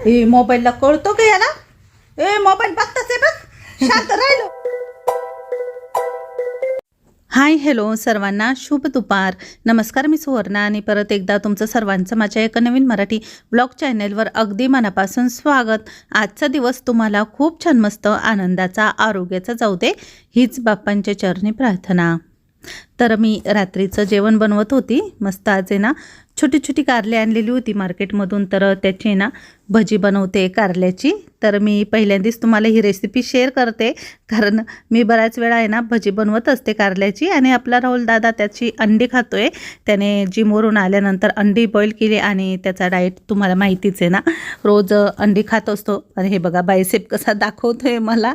ए मोबाईलला कळतो का याला? ए मोबाईल बघताच आहे बघ, शांत राहिलो. हाय हॅलो सर्वांना, शुभ दुपार. नमस्कार, मी सुवर्णा आणि परत एकदा तुमचं सर्वांचं माझ्या एका नवीन मराठी ब्लॉग चॅनेलवर अगदी मनापासून स्वागत. आजचा दिवस तुम्हाला खूप छान मस्त आनंदाचा आरोग्याचा जाऊ दे, हीच बाप्पांच्या चरणी प्रार्थना. तर मी रात्रीचं जेवण बनवत होती. मस्त आज आहे ना छोटी छोटी कारले आणलेली होती मार्केटमधून, तर त्याची ना भजी बनवते कारल्याची. तर मी पहिल्यांदाच तुम्हाला ही रेसिपी शेअर करते, कारण मी बऱ्याच वेळा आहे ना भजी बनवत असते कारल्याची. आणि आपला राहुल दादा त्याची अंडी खातोय. त्याने जिमवरून आल्यानंतर अंडी बॉईल केली आणि त्याचा डाएट तुम्हाला माहितीच आहे ना, रोज अंडी खात असतो. आणि हे बघा बायसेप कसा दाखवतोय मला.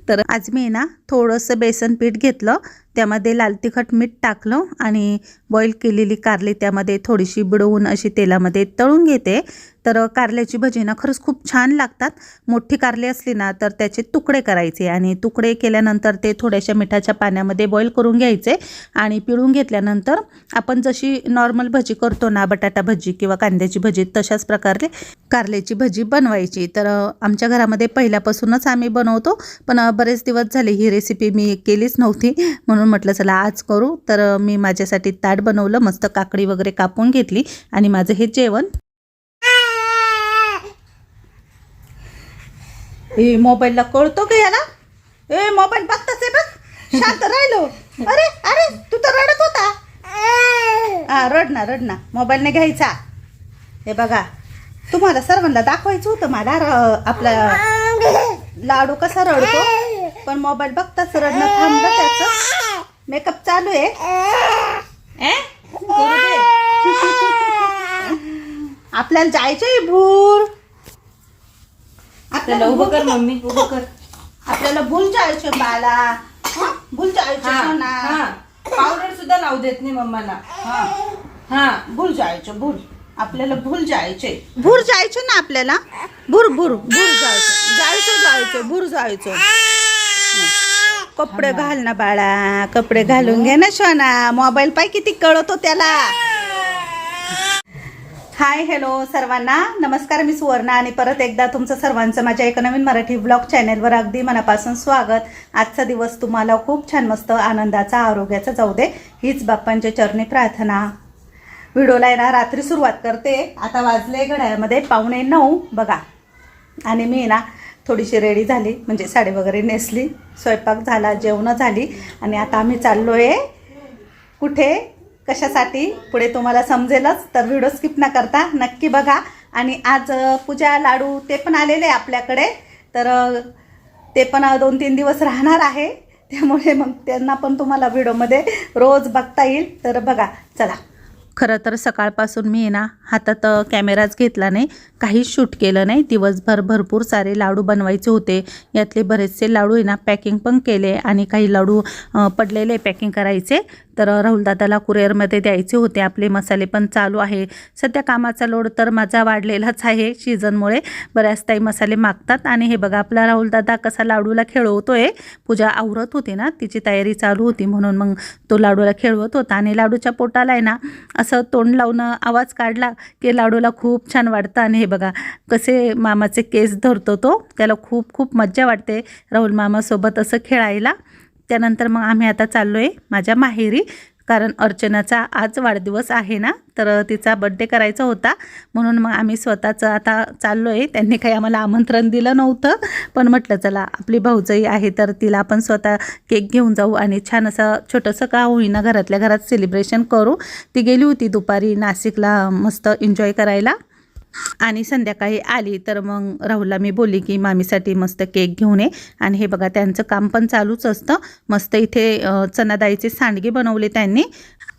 तर आज मी ना थोडंसं बेसन पीठ घेतलं, त्यामध्ये लाल तिखट मीठ टाकलं आणि बॉईल केलेली कारली त्यामध्ये थोडीशी बुडवून अशी तेलामध्ये तळून घेते. तर कारल्याची भजी ना खरंच खूप छान लागतात. मोठी कारली असली ना तर त्याचे तुकडे करायचे आणि तुकडे केल्यानंतर ते थोड्याशा मिठाच्या पाण्यामध्ये बॉईल करून घ्यायचे आणि पिळून घेतल्यानंतर आपण जशी नॉर्मल भजी करतो ना, बटाटा भजी किंवा कांद्याची भजी, तशाच प्रकारे कारल्याची भजी बनवायची. तर आमच्या घरामध्ये पहिल्यापासूनच आम्ही बनवतो, पण बरेच दिवस झाले ही रेसिपी मी केलीच नव्हती, म्हणून म्हटलं चला आज करू. तर मी माझ्यासाठी ताट बनवलं, मस्त काकडी वगैरे कापून घेतली आणि माझं हे जेवण. ए मोबाईलला कळतो का याला? ए मोबाईल बघताच आहे बघ, शांत राहिलो. अरे अरे तू तर रडत होता. हा रड ना, मोबाईल नाही घ्यायचा. हे बघा, तुम्हाला सर्वांना दाखवायचं होतं मला आपला लाडू कसा रडतो, पण मोबाईल बघताच रडणं थांबलं. त्याचं मेकअप चालू आहे. करू दे. आपल्याला जायचंय भूर. आपल्याला उभं कर मम्मी, उभं कर. आपल्याला भूल जायचं बाला, भूल जायचं ना. पावडर सुद्धा लावू देत नाही मम्माला. हा भूल जायचं, भूल. आपल्याला भूल जायचे, भूर जायचं ना आपल्याला. भूर भूर भूर जायचं, भूर जायचं. कपडे घाल ना बाळा, कपडे घालून घे ना शोना. मोबाईल पाय किती कळतो त्याला. हाय हॅलो सर्वांना, नमस्कार. मी सुवर्णा आणि परत एकदा तुमचं सर्वांचं माझ्या एका नवीन मराठी ब्लॉग चॅनेलवर अगदी मनापासून स्वागत. आजचा दिवस तुम्हाला खूप छान मस्त आनंदाचा आरोग्याचा जाऊ दे, हीच बाप्पांच्या चरणी प्रार्थना. व्हिडिओला आहे ना रात्री सुरुवात करते. आता वाजले घड्याळमध्ये 8:45 बघा. आणि मी ना थोडीशी रेडी झाली, म्हणजे साडी वगैरे नेसली, स्वयंपाक झाला, जेवणं झाली आणि आता आम्ही चाललो आहे कुठे, कशासाठी पुढे तुम्हाला समजेलच. तर व्हिडिओ स्किप न करता नक्की बघा. आणि आज पूजा लाडू ते पण आलेले आपल्याकडे, तर ते पण 2-3 दिवस राहणार आहे, त्यामुळे मग त्यांना पण तुम्हाला व्हिडिओमध्ये रोज बघता येईल. तर बघा चला. खरं तर सकाळपासून मी ना हातात कॅमेराच घेतला नाही, काहीच शूट केलं नाही. दिवसभर भरपूर सारे लाडू बनवायचे होते. यातले बरेचसे लाडू आहे ना पॅकिंग पण केले आणि काही लाडू पडलेले पॅकिंग करायचे. तर राहुलदादाला कुरिअरमध्ये द्यायचे होते. आपले मसाले पण चालू आहे. सध्या कामाचा लोड तर माझा वाढलेलाच आहे. सीझनमुळे बऱ्याच ताई मसाले मागतात. आणि हे बघा आपला राहुलदादा कसा लाडूला खेळवतोय. पूजा आवरत होती ना, तिची तयारी चालू होती, म्हणून मग तो लाडूला खेळवत होता. आणि लाडूच्या पोटाला आहे ना असं तोंड लावून आवाज काढला की लाडूला खूप छान वाटतं. आणि हे बघा कसे मामाचे केस धरतो तो, त्याला खूप खूप मज्जा वाटते राहुल मामासोबत असं खेळायला. त्यानंतर मग आम्ही आता चाललो आहे माझ्या माहेरी, कारण अर्चनाचा आज वाढदिवस आहे ना, तर तिचा बड्डे करायचा होता, म्हणून मग आम्ही स्वतःच आता चाललो आहे. त्यांनी काही आम्हाला आमंत्रण दिलं नव्हतं, पण म्हटलं चला आपली भाऊजाई आहे तर तिला आपण स्वतः केक घेऊन जाऊ आणि छान असं छोटंसं का होईना घरातल्या घरात सेलिब्रेशन करू. ती गेली होती दुपारी नाशिकला मस्त एन्जॉय करायला आणि संध्याकाळी आली. तर मग राहुलला मी बोलली की मामीसाठी मस्त केक घेऊन ये. आणि हे बघा त्यांचं काम पण चालूच असतं. मस्त इथे चना डाळीचे सांडगे बनवले त्यांनी.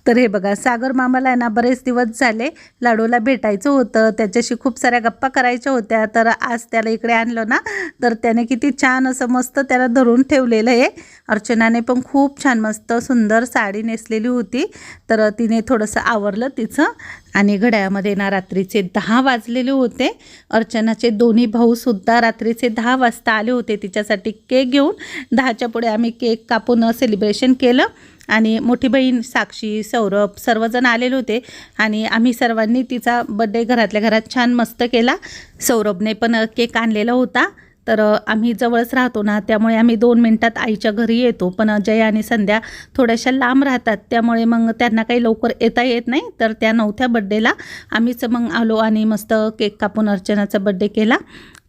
तर हे बघा सागर मामाला आहे ना बरेच दिवस झाले लाडूला भेटायचं होतं, त्याच्याशी खूप साऱ्या गप्पा करायच्या होत्या. तर आज त्याला इकडे आणलं ना, तर त्याने किती छान असं मस्त त्याला धरून ठेवलेलं आहे. अर्चनाने पण खूप छान मस्त सुंदर साडी नेसलेली होती, तर तिने थोडंसं आवरलं तिचं. आणि घड्याळामध्ये ना रात्रीचे 10 वाजलेले होते. अर्चनाचे दोन्ही भाऊसुद्धा रात्रीचे 10 वाजता आले होते तिच्यासाठी केक घेऊन. 10च्या पुढे आम्ही केक कापून सेलिब्रेशन केलं आणि मोठी बहीण साक्षी, सौरभ सर्वजण आलेले होते आणि आम्ही सर्वांनी तिचा बड्डे घरातल्या घरात छान मस्त केला. सौरभने पण केक आणलेला होता. तर आम्ही जवळच राहतो ना, त्यामुळे आम्ही 2 मिनटात आईच्या घरी येतो. पण जय आणि संध्या थोड्याशा लांब राहतात, त्यामुळे मग त्यांना काही लवकर येता येत नाही. तर त्या नवथ्या बड्डेला आम्हीच मग आलो आणि मस्त केक कापून अर्चनाचा बड्डे केला.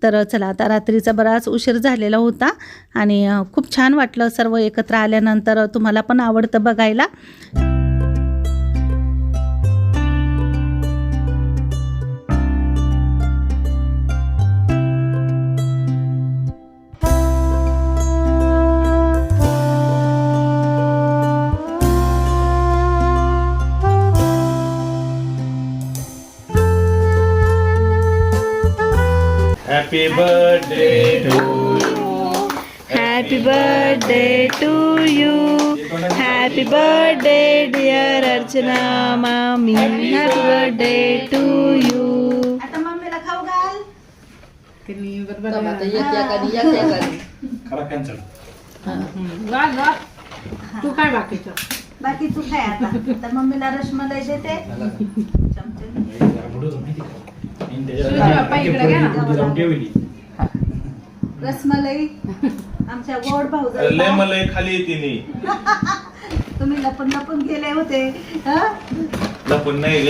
तर चला, आता रात्रीचा बराच उशीर झालेला होता आणि खूप छान वाटलं सर्व एकत्र आल्यानंतर. तुम्हाला पण आवडतं बघायला. Happy birthday to Happy birthday to you. Happy birthday dear Archana Mami. Happy birthday to you. आता मम्मीला खाऊ घाल. खरा कॅन्सल. तू काय बाकीचं बाकी तू काय आता. तर मम्मीला रसमलाई देते. रसमलाई आमच्या गोड भाऊ लय मला खाली तिने तुम्ही लपून लपून गेले होते. लपून नाही ग,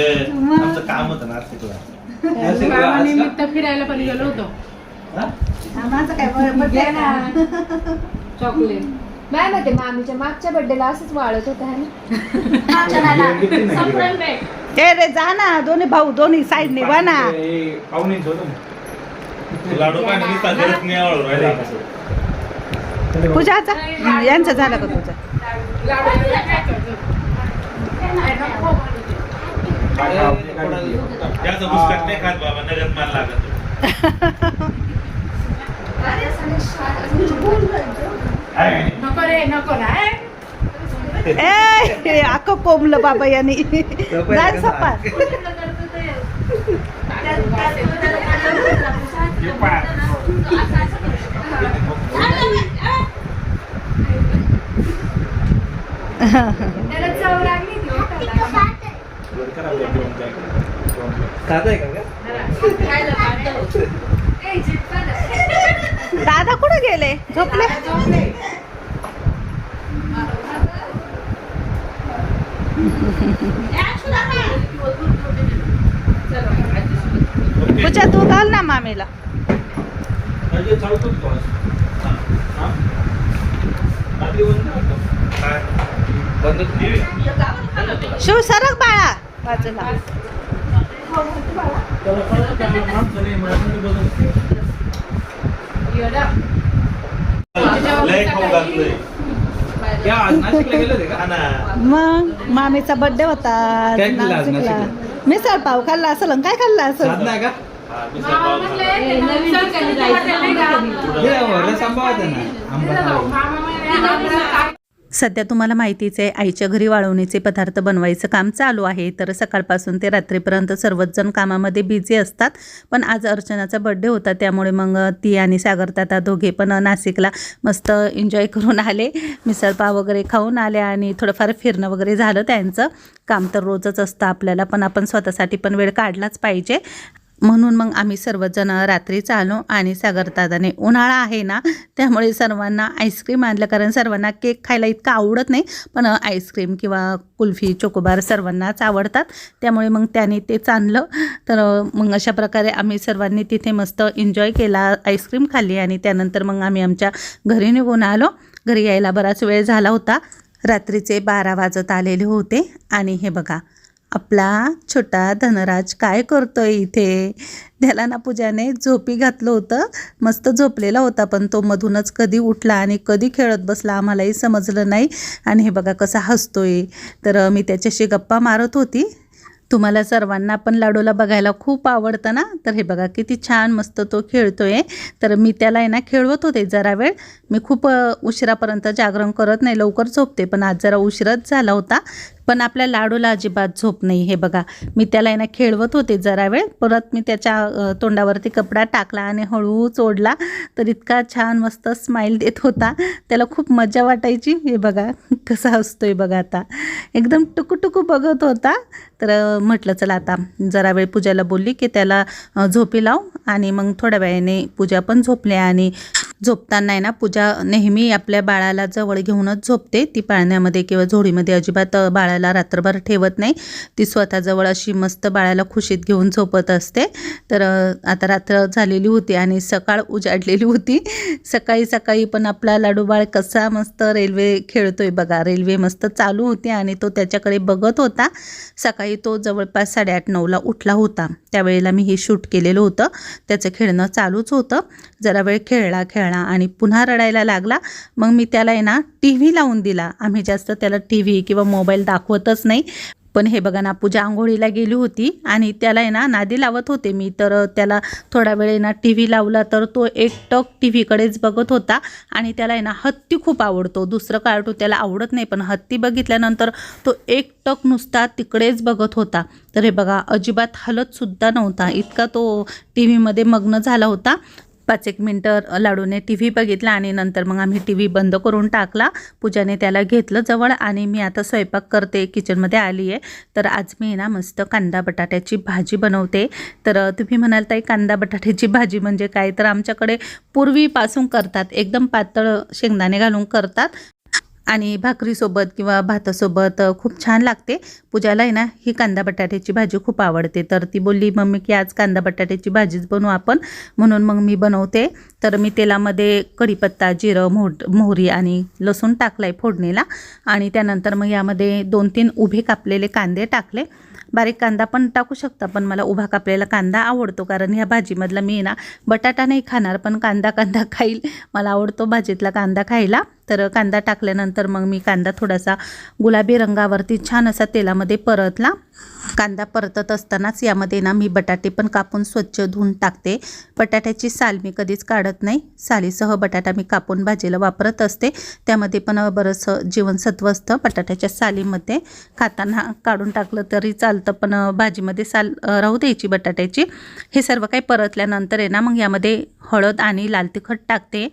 आमचं काम होतं नाशिकला. निमित्त फिरायला पण गेलो होतो. माझं काय बर्थडे ना. चॉकलेट नाही माहिती, मामीच्या मागच्या बर्थडेला असंच वाळत होतं है ना. ए रे जा ना, दोन्ही भाऊ दोन्ही साईडने वा ना. लाडू पाणी गरज नाही आवडून राहिला. पूजाचा यांचं झालं का तुझं. त्याचं बुसकट नाही खात बाबा, नगद माल लागत. नको रे, नको ना. ए अख्खं कोंबलं बाबा यांनी. जाय सपाट. त्याला चव लागली ती दादा कुठे गेले. झोपले. पूजा तू घाल ना मामीला. शिव सरक बाळा बाजूला. लय खाऊ घातलंय. मग मामीचा बर्थडे होता नाशिकला. मिसळ पाव खाल्ला असेल आणि काय खाल्ला असेल. सध्या तुम्हाला माहितीच आहे, आईच्या घरी वाळवणीचे पदार्थ बनवायचं काम चालू आहे. तर सकाळपासून ते रात्रीपर्यंत सर्वच जण कामामध्ये बिझी असतात. पण आज अर्चनाचा बर्थडे होता, त्यामुळे मग ती आणि सागरदादा दोघे पण नाशिकला मस्त एन्जॉय करून आले. मिसळपाव वगैरे खाऊन आले आणि थोडंफार फिरणं वगैरे झालं. त्यांचं काम तर रोजच असतं आपल्याला, पण आपण स्वतःसाठी पण वेळ काढलाच पाहिजे. म्हणून मग आम्ही सर्वजण रात्रीच आलो आणि सागरदादाने, उन्हाळा आहे ना त्यामुळे सर्वांना आईस्क्रीम आणलं, कारण सर्वांना केक खायला इतकं आवडत नाही, पण आईस्क्रीम किंवा कुल्फी चोकोबार सर्वांनाच आवडतात, त्यामुळे मग त्याने तेच आणलं. तर मग अशा प्रकारे आम्ही सर्वांनी तिथे मस्त एन्जॉय केला, आईस्क्रीम खाल्ली आणि त्यानंतर मग आम्ही आमच्या घरी निघून आलो. घरी यायला बराच वेळ झाला होता, रात्रीचे 12 वाजत आलेले होते. आणि हे बघा आपला छोटा धनराज काय करतोय इथे. त्याला ना पूजाने झोपी घातलं होतं, मस्त झोपलेला होता, पण तो मधूनच कधी उठला आणि कधी खेळत बसला आम्हालाही समजलं नाही. आणि हे बघा कसा हसतोय. तर मी त्याच्याशी गप्पा मारत होती. तुम्हाला सर्वांना पण लाडूला बघायला खूप आवडतं ना, तर हे बघा किती छान मस्त तो खेळतोय. तर मी त्याला आहे ना खेळवत होते जरा वेळ. मी खूप उशिरापर्यंत जागरण करत नाही, लवकर झोपते, पण आज जरा उशीरच झाला होता, पण आपल्या लाडूला अजिबात झोप नाही. हे बघा, मी त्याला आहे ना खेळवत होते जरा वेळ, परत मी त्याच्या तोंडावरती कपडा टाकला आणि हळूच ओढला, तर इतका छान मस्त स्माईल देत होता. त्याला खूप मजा वाटायची. हे बघा कसा हसतोय बघा, आता एकदम टुकू बघत होता. तर म्हटलं चला आता जरा वेळ पूजाला बोलली की त्याला झोपी लाव, आणि मग थोड्या वेळाने पूजा पण झोपली. आणि झोपताना आहे ना पूजा नेहमी आपल्या बाळाला जवळ घेऊनच झोपते. ती पाळण्यामध्ये किंवा झोळीमध्ये अजिबात बाळाला रात्रभर ठेवत नाही. ती स्वतःजवळ अशी मस्त बाळाला खुशीत घेऊन झोपत असते. तर आता रात्र झालेली होती आणि सकाळ उजाडलेली होती. सकाळी पण आपला लाडू बाळ कसा मस्त रेल्वे खेळतोय बघा. रेल्वे मस्त चालू होती आणि तो त्याच्याकडे बघत होता. सकाळी तो जवळपास 8:30-9ला उठला होता. त्यावेळेला मी हे शूट केलेलं होतं. त्याचं खेळणं चालूच होतं. जरा वेळ खेळला आणि पुन्हा रडायला लागला. मग मी त्याला आहे ना TV लावून दिला. आम्ही जास्त त्याला TV किंवा मोबाईल दाखवतच नाही. पण हे बघा ना, पूजा आंघोळीला गेली होती आणि त्याला आहे ना नादी लावत होते मी. तर त्याला थोडा वेळ ना TV लावला तर तो एकटक TVकडेच बघत होता. आणि त्याला आहे ना हत्ती खूप आवडतो. दुसरं कार्टून त्याला आवडत नाही, पण हत्ती बघितल्यानंतर तो एकटक नुसता तिकडेच बघत होता. तर हे बघा, अजिबात हलतसुद्धा नव्हता, इतका तो TVमध्ये मग्न झाला होता. 5-1 मिनटं लाडूने TV बघितला आणि नंतर मग आम्ही TV बंद करून टाकला. पूजाने त्याला घेतलं जवळ आणि मी आता स्वयंपाक करते, किचनमध्ये आली आहे. तर आज मी ना मस्त कांदा बटाट्याची भाजी बनवते. तर तुम्ही म्हणाल ताई कांदा बटाट्याची भाजी म्हणजे काय, तर आमच्याकडे पूर्वीपासून करतात, एकदम पातळ शेंगदाणे घालून करतात आणि भाकरीसोबत किंवा भातासोबत खूप छान लागते. पूजाला आहे ना ही कांदा बटाट्याची भाजी खूप आवडते. तर ती बोलली मम्मी की आज कांदा बटाट्याची भाजीच बनवू आपण, म्हणून मग मी बनवते. तर मी तेलामध्ये कढीपत्ता, जिरं, मोहरी आणि लसूण टाकलाय फोडणीला. आणि त्यानंतर मग यामध्ये 2-3 उभे कापलेले कांदे टाकले. बारीक कांदा पण टाकू शकता, पण मला उभा कापलेला कांदा आवडतो, कारण ह्या भाजीमधला मी ना बटाटा नाही खाणार, पण कांदा खाईल. मला आवडतो भाजीतला कांदा खायला. तर कांदा टाकल्यानंतर मग मी कांदा थोडासा गुलाबी रंगावरती छान असा तेलामध्ये परतला. कांदा परतत असतानाच यामध्ये ना मी बटाटे पण कापून स्वच्छ धुवून टाकते. बटाट्याची साल मी कधीच काढत नाही. सालीसह बटाटा मी कापून भाजीला वापरत असते. त्यामध्ये पण बरंचसं जीवनसत्व असतं बटाट्याच्या सालीमध्ये. खाताना काढून टाकलं तरी चालतं, पण भाजीमध्ये साल राहू द्यायची बटाट्याची. हे सर्व काही परतल्यानंतर आहे ना मग यामध्ये हळद आणि लाल तिखट टाकते.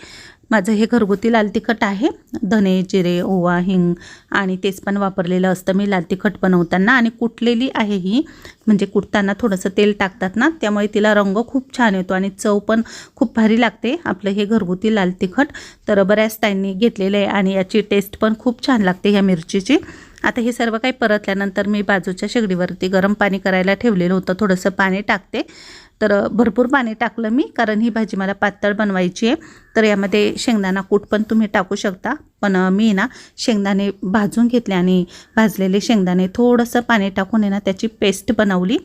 माझं हे घरगुती लाल तिखट आहे. धने, जिरे, ओवा, हिंग आणि तेच पण वापरलेलं असतं मी लाल तिखट बनवताना. आणि कुटलेली आहे ही, म्हणजे कुटताना थोडंसं तेल टाकतात ना, त्यामुळे तिला रंग खूप छान येतो आणि चव पण खूप भारी लागते आपलं हे घरगुती लाल तिखट. तर बऱ्याच ताईंनी घेतलेलं आहे आणि याची टेस्ट पण खूप छान लागते ह्या मिरचीची. आता हे सर्व काही परतल्यानंतर मी बाजूच्या शेगडीवरती गरम पाणी करायला ठेवलेलं होतं. थोडंसं पाणी टाकते. तर भरपूर पाणी टाकलं मी, कारण ही भाजी मला पातळ बनवायची आहे. तर यामध्ये शेंगदाणा कूट पण तुम्ही टाकू शकता, पण मी ना शेंगदाणे भाजून घेतले आणि भाजलेले शेंगदाणे थोडंसं पाणी टाकून आहे ना त्याची पेस्ट बनवली.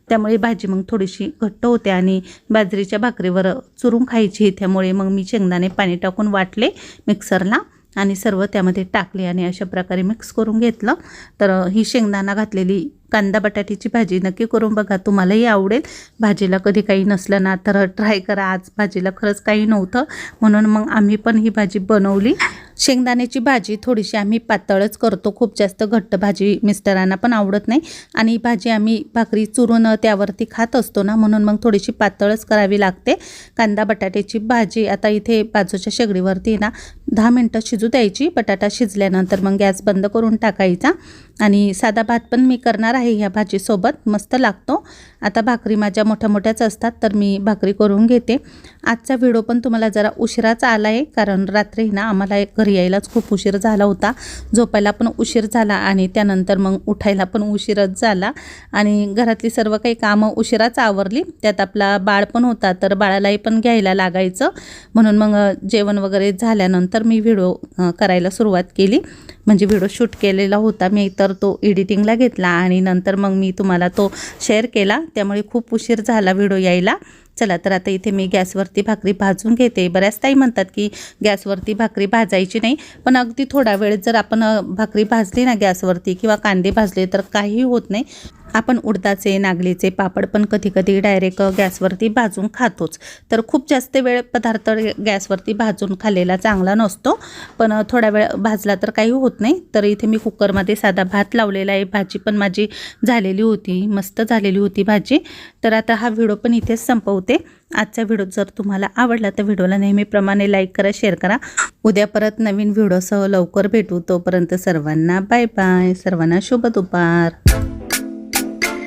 त्यामुळे भाजी मग थोडीशी घट्ट होते आणि बाजरीच्या भाकरीवर चुरून खायची. त्यामुळे मग मी शेंगदाणे पाणी टाकून वाटले मिक्सरला आणि सर्व त्यामध्ये टाकले आणि अशा प्रकारे मिक्स करून घेतलं. तर ही शेंगदाणा घातलेली कांदा बटाट्याची भाजी नक्की करून बघा, तुम्हालाही आवडेल. भाजीला कधी काही नसलं ना तर ट्राय करा. आज भाजीला खरंच काही नव्हतं, म्हणून मग आम्ही पण ही भाजी बनवली. शेंगदाण्याची भाजी थोडीशी आम्ही पातळच करतो, खूप जास्त घट्ट भाजी मिस्टरांना पण आवडत नाही. आणि भाजी आम्ही भाकरी चुरून त्यावरती खात असतो ना, म्हणून मग थोडीशी पातळच करावी लागते कांदा बटाट्याची भाजी. आता इथे बाजूच्या शेगडीवरती ना 10 मिनटं शिजू द्यायची. बटाटा शिजल्यानंतर मग गॅस बंद करून टाकायचा. आणि साधा भात पण मी करणार आहे ह्या भाजीसोबत, मस्त लागतो. आता भाकरी माझ्या मोठ्याच असतात, तर मी भाकरी करून घेते. आजचा व्हिडिओ पण तुम्हाला जरा उशिराच आला आहे, कारण रात्री ना आम्हाला घरी यायलाच खूप उशीर झाला होता. झोपायला पण उशीर झाला आणि त्यानंतर मग उठायला पण उशीरच झाला. आणि घरातली सर्व काही कामं उशिराच आवरली. त्यात आपला बाळ पण होता, तर बाळालाही पण घ्यायला लागायचं. म्हणून मग जेवण वगैरे झाल्यानंतर मी व्हिडिओ करायला सुरुवात केली. म्हणजे व्हिडिओ शूट केलेला होता मी, तर तो एडिटिंगला घेतला आणि नंतर मग मी तुम्हाला तो शेअर केला. त्यामुळे खूप उशीर झाला व्हिडिओ यायला. चला तर आता इथे मी गॅसवरती भाकरी भाजून घेते. बऱ्याच ताई म्हणतात की गॅसवरती भाकरी भाजायची नाही, पण अगदी थोडा वेळ जर आपण भाकरी भाजली ना गॅसवरती किंवा कांदे भाजले तर काही होत नाही. आपण उडदाचे नागलीचे पापड पण कधी कधी डायरेक्ट गॅसवरती भाजून खातोच. तर खूप जास्त वेळ पदार्थ गॅसवरती भाजून खाल्लेला चांगला नसतो, पण थोडा वेळ भाजला तर काही होत नाही. तर इथे मी कुकरमध्ये साधा भात लावलेला आहे. भाजी पण माझी झालेली होती, मस्त झालेली होती भाजी. तर आता हा व्हिडिओ पण इथेच संपवते. आजचा व्हिडिओ जर तुम्हाला आवडला तर व्हिडिओला नेहमीप्रमाणे लाईक करा, शेअर करा. उद्या परत नवीन व्हिडिओसह लवकर भेटू. तोपर्यंत सर्वांना बाय बाय. सर्वांना शुभ दुपार.